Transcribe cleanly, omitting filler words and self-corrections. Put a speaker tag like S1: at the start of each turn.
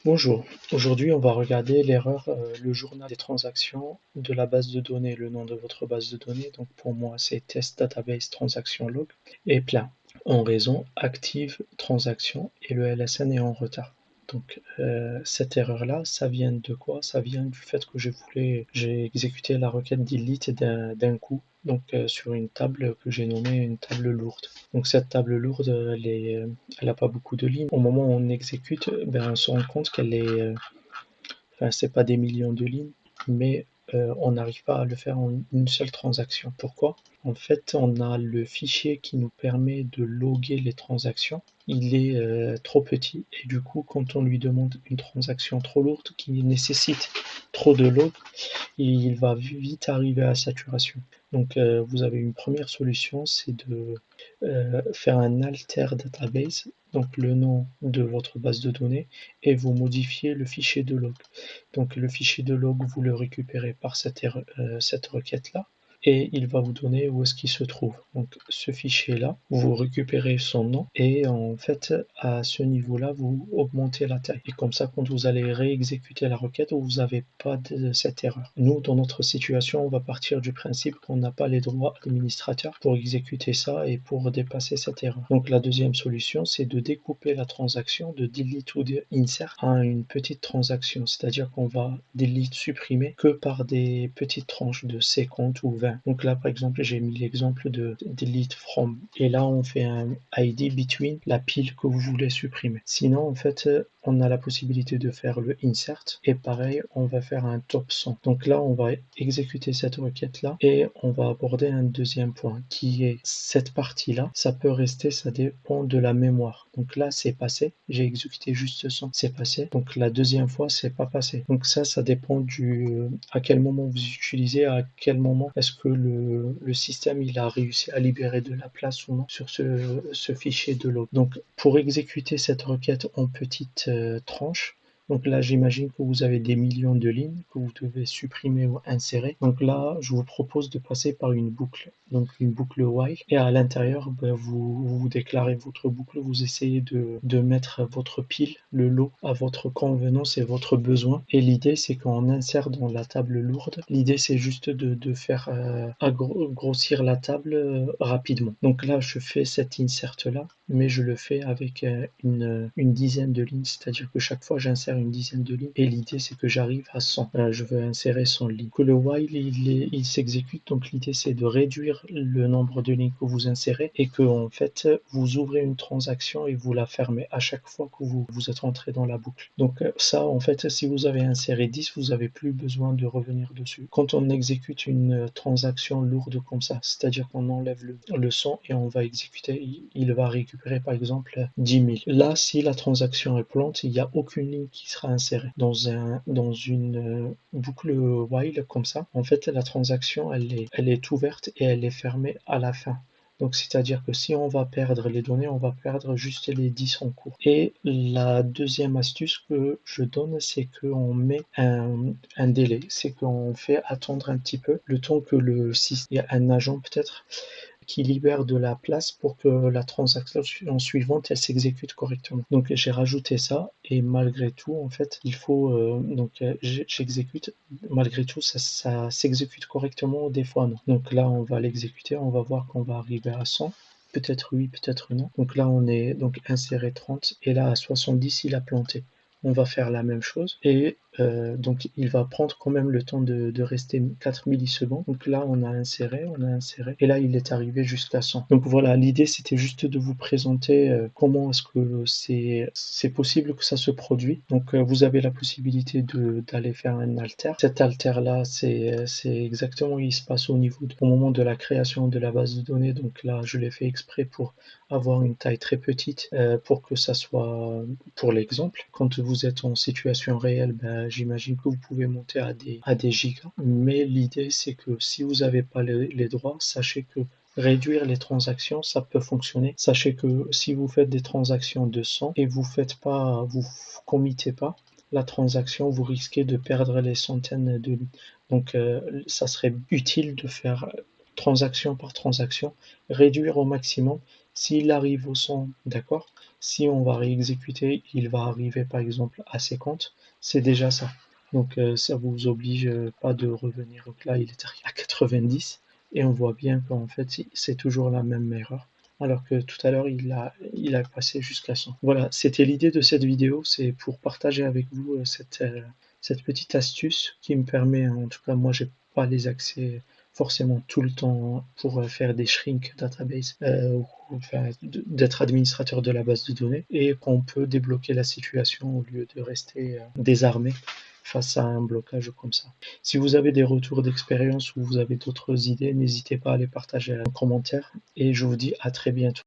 S1: Bonjour, aujourd'hui on va regarder l'erreur, le journal des transactions de la base de données, le nom de votre base de données. Donc pour moi c'est test database transaction log est plein en raison active transaction et le LSN est en retard. Donc cette erreur-là, ça vient de quoi? Ça vient du fait que j'ai exécuté la requête delete d'un coup, donc sur une table que j'ai nommée une table lourde. Donc cette table lourde, elle a pas beaucoup de lignes. Au moment où on exécute, ben, on se rend compte qu'elle est, enfin, c'est pas des millions de lignes, mais on n'arrive pas à le faire en une seule transaction. Pourquoi? En fait, on a le fichier qui nous permet de loguer les transactions. Il est trop petit et du coup, quand on lui demande une transaction trop lourde qui nécessite trop de log, il va vite arriver à saturation. Donc, vous avez une première solution, c'est de faire un alter database, donc le nom de votre base de données, et vous modifiez le fichier de log. Donc, le fichier de log, vous le récupérez par cette requête-là et il va vous donner où est-ce qu'il se trouve. Donc ce fichier-là, vous récupérez son nom et en fait à ce niveau-là, vous augmentez la taille. Et comme ça, quand vous allez réexécuter la requête, vous n'avez pas de cette erreur. Nous, dans notre situation, on va partir du principe qu'on n'a pas les droits administrateurs pour exécuter ça et pour dépasser cette erreur. Donc la deuxième solution, c'est de découper la transaction de delete ou de insert à une petite transaction, c'est-à-dire qu'on va delete supprimer que par des petites tranches de 50 ou 20. Donc là, par exemple, j'ai mis l'exemple de delete from. Et là, on fait un ID between la pile que vous voulez supprimer. Sinon, en fait, on a la possibilité de faire le insert. Et pareil, on va faire un top 100. Donc là, on va exécuter cette requête-là et on va aborder un deuxième point qui est cette partie-là. Ça peut rester, ça dépend de la mémoire. Donc là, c'est passé. J'ai exécuté juste 100, c'est passé. Donc la deuxième fois, c'est pas passé. Donc ça dépend à quel moment vous utilisez, à quel moment est-ce que le système il a réussi à libérer de la place ou non sur ce fichier de log. Donc pour exécuter cette requête en petites tranches, donc là, j'imagine que vous avez des millions de lignes que vous devez supprimer ou insérer. Donc là, je vous propose de passer par une boucle, donc une boucle while. Et à l'intérieur, ben, vous déclarez votre boucle, vous essayez de mettre votre pile, le lot, à votre convenance et votre besoin. Et l'idée, c'est qu'on insère dans la table lourde. L'idée, c'est juste de faire grossir la table rapidement. Donc là, je fais cet insert-là, mais je le fais avec une dizaine de lignes, c'est-à-dire que chaque fois j'insère une dizaine de lignes et l'idée c'est que j'arrive à 100. Je veux insérer 100 lignes. Que le while il s'exécute, donc l'idée c'est de réduire le nombre de lignes que vous insérez et que en fait vous ouvrez une transaction et vous la fermez à chaque fois que vous êtes entré dans la boucle. Donc ça en fait si vous avez inséré 10, vous n'avez plus besoin de revenir dessus. Quand on exécute une transaction lourde comme ça, c'est-à-dire qu'on enlève le 100 et on va exécuter, il va récupérer par exemple 10 000. Là, si la transaction est plante, il n'y a aucune ligne qui sera insérée. Dans une boucle while comme ça, en fait, la transaction, elle est ouverte et elle est fermée à la fin. Donc, c'est-à-dire que si on va perdre les données, on va perdre juste les 10 en cours. Et la deuxième astuce que je donne, c'est qu'on met un délai. C'est qu'on fait attendre un petit peu le temps que il y a un agent peut-être qui libère de la place pour que la transaction suivante elle s'exécute correctement. Donc j'ai rajouté ça et malgré tout en fait il faut donc j'exécute malgré tout ça s'exécute correctement des fois non. Donc là on va l'exécuter, on va voir qu'on va arriver à 100. Peut-être oui, peut-être non. Donc là on est donc inséré 30 et là à 70 il a planté. On va faire la même chose et donc il va prendre quand même le temps de rester 4 millisecondes. Donc là on a inséré et là il est arrivé jusqu'à 100. Donc voilà, l'idée c'était juste de vous présenter comment est-ce que c'est possible que ça se produit. Donc vous avez la possibilité d'aller faire un alter. Cet alter là c'est exactement où il se passe au moment de la création de la base de données. Donc là je l'ai fait exprès pour avoir une taille très petite pour que ça soit pour l'exemple. Quand vous êtes en situation réelle, ben, j'imagine que vous pouvez monter à des gigas. Mais l'idée, c'est que si vous n'avez pas les droits, sachez que réduire les transactions, ça peut fonctionner. Sachez que si vous faites des transactions de 100 et vous committez pas la transaction, vous risquez de perdre les centaines de lignes. Donc, ça serait utile de faire transaction par transaction, réduire au maximum. S'il arrive au 100, d'accord, si on va réexécuter, il va arriver par exemple à 50, c'est déjà ça. Donc ça vous oblige pas de revenir. Donc là, il est arrivé à 90 et on voit bien qu'en fait, c'est toujours la même erreur. Alors que tout à l'heure, il a passé jusqu'à 100. Voilà, c'était l'idée de cette vidéo, c'est pour partager avec vous cette petite astuce qui me permet, en tout cas moi, j'ai pas les accès forcément tout le temps pour faire des shrink database ou enfin, d'être administrateur de la base de données et qu'on peut débloquer la situation au lieu de rester désarmé face à un blocage comme ça. Si vous avez des retours d'expérience ou vous avez d'autres idées, n'hésitez pas à les partager en commentaire et je vous dis à très bientôt.